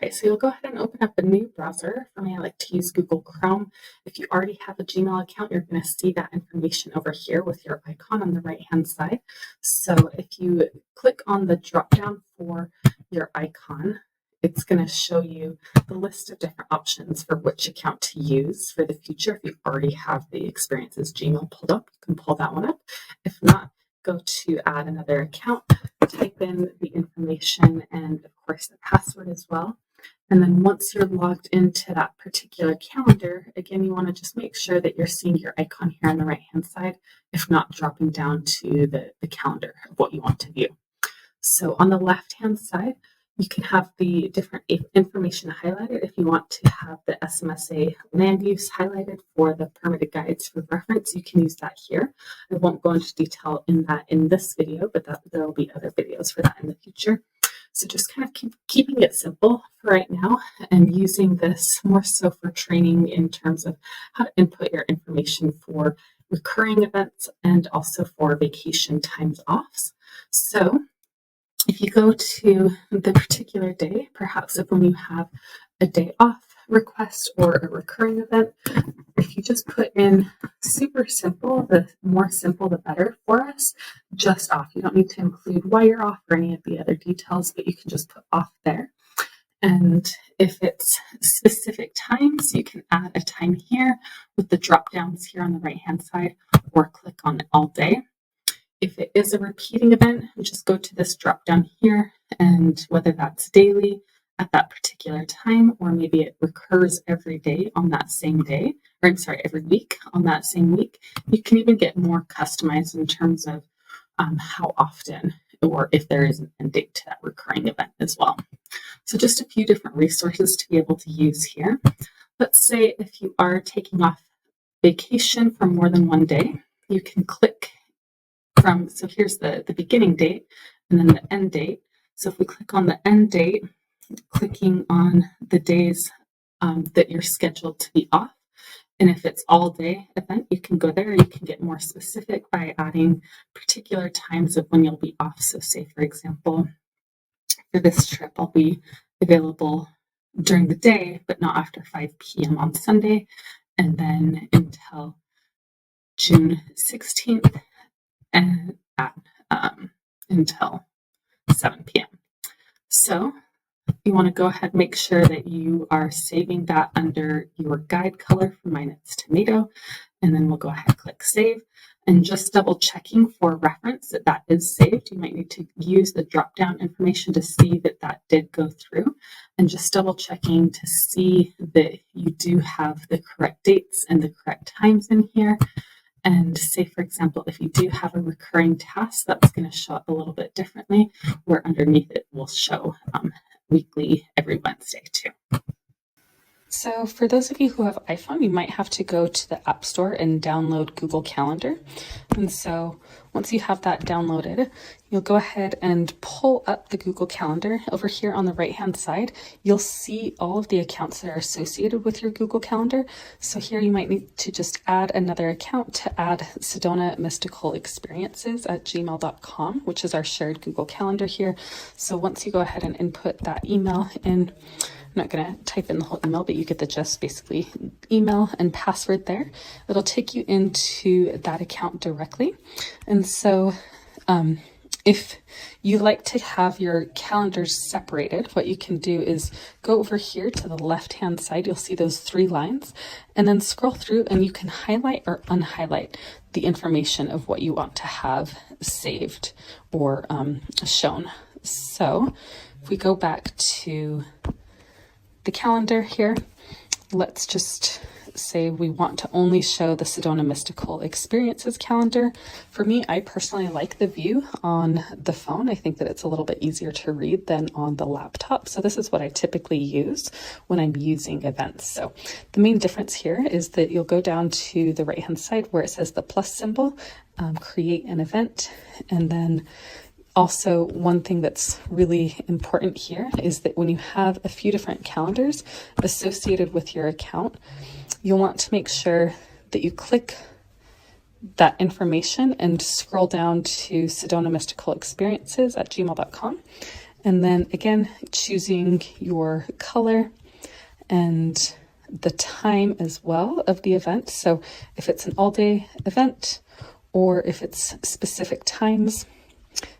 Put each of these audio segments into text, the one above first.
Okay, so you'll go ahead and open up a new browser. For me, I like to use Google Chrome. If you already have a Gmail account, you're going to see that information over here with your icon on the right-hand side. So if you click on the drop-down for your icon, it's going to show you the list of different options for which account to use for the future. If you already have the Experiences Gmail pulled up, you can pull that one up. If not, go to add another account, type in the information and of course the password as well. And then once you're logged into that particular calendar, again, you want to just make sure that you're seeing your icon here on the right-hand side, if not dropping down to the calendar of what you want to view. So on the left-hand side, you can have the different information highlighted. If you want to have the SMSA land use highlighted for the permitted guides for reference, you can use that here. I won't go into detail in that in this video, but there will be other videos for that in the future. So just kind of keeping it simple for right now and using this more so for training in terms of how to input your information for recurring events and also for vacation times offs. So if you go to the particular day, perhaps if when you have a day off request or a recurring event, if you just put in super simple, the more simple the better for us, just off. You don't need to include why you're off or any of the other details, but you can just put off there. And if it's specific times, you can add a time here with the drop downs here on the right hand side or click on all day. If it is a repeating event, just go to this drop down here, and whether that's daily at that particular time, or maybe it recurs every day on that same day, or I'm sorry, every week on that same week, you can even get more customized in terms of how often or if there is an end date to that recurring event as well. So just a few different resources to be able to use here. Let's say if you are taking off vacation for more than one day, you can click from, so here's the beginning date and then the end date. So if we click on the end date, clicking on the days that you're scheduled to be off, and if it's all day event, you can go there. You can get more specific by adding particular times of when you'll be off. So say, for example, for this trip, I'll be available during the day, but not after 5 p.m. on Sunday, and then until June 16th and at until 7 p.m. So you want to go ahead and make sure that you are saving that under your guide color. For mine, it's tomato. And then we'll go ahead and click save. And just double checking for reference that that is saved. You might need to use the drop down information to see that that did go through. And just double checking to see that you do have the correct dates and the correct times in here. And say, for example, if you do have a recurring task, that's going to show up a little bit differently, where underneath it will show weekly every Wednesday too. So for those of you who have iPhone, you might have to go to the App Store and download Google Calendar. And so once you have that downloaded, you'll go ahead and pull up the Google Calendar. Over here on the right-hand side, you'll see all of the accounts that are associated with your Google Calendar. So here you might need to just add another account to add Sedona Mystical Experiences at gmail.com, which is our shared Google Calendar here. So once you go ahead and input that email in, I'm not going to type in the whole email, but you get the gist, basically email and password there. It'll take you into that account directly. And so if you like to have your calendars separated, what you can do is go over here to the left-hand side. You'll see those 3 lines, and then scroll through and you can highlight or unhighlight the information of what you want to have saved or shown. So if we go back to the calendar here, let's just say we want to only show the Sedona Mystical Experiences calendar. For me, I personally like the view on the phone. I think that it's a little bit easier to read than on the laptop. So this is what I typically use when I'm using events. So the main difference here is that you'll go down to the right-hand side where it says the plus symbol, create an event, and then also, one thing that's really important here is that when you have a few different calendars associated with your account, you'll want to make sure that you click that information and scroll down to Sedona Mystical Experiences at gmail.com. And then again, choosing your color and the time as well of the event. So if it's an all-day event or if it's specific times,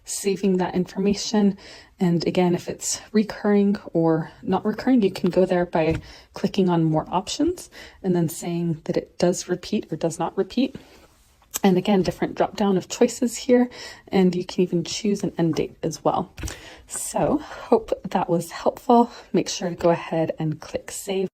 saving that information. And again, if it's recurring or not recurring, you can go there by clicking on more options and then saying that it does repeat or does not repeat. And again, different drop down of choices here, and you can even choose an end date as well. So hope that was helpful. Make sure to go ahead and click save.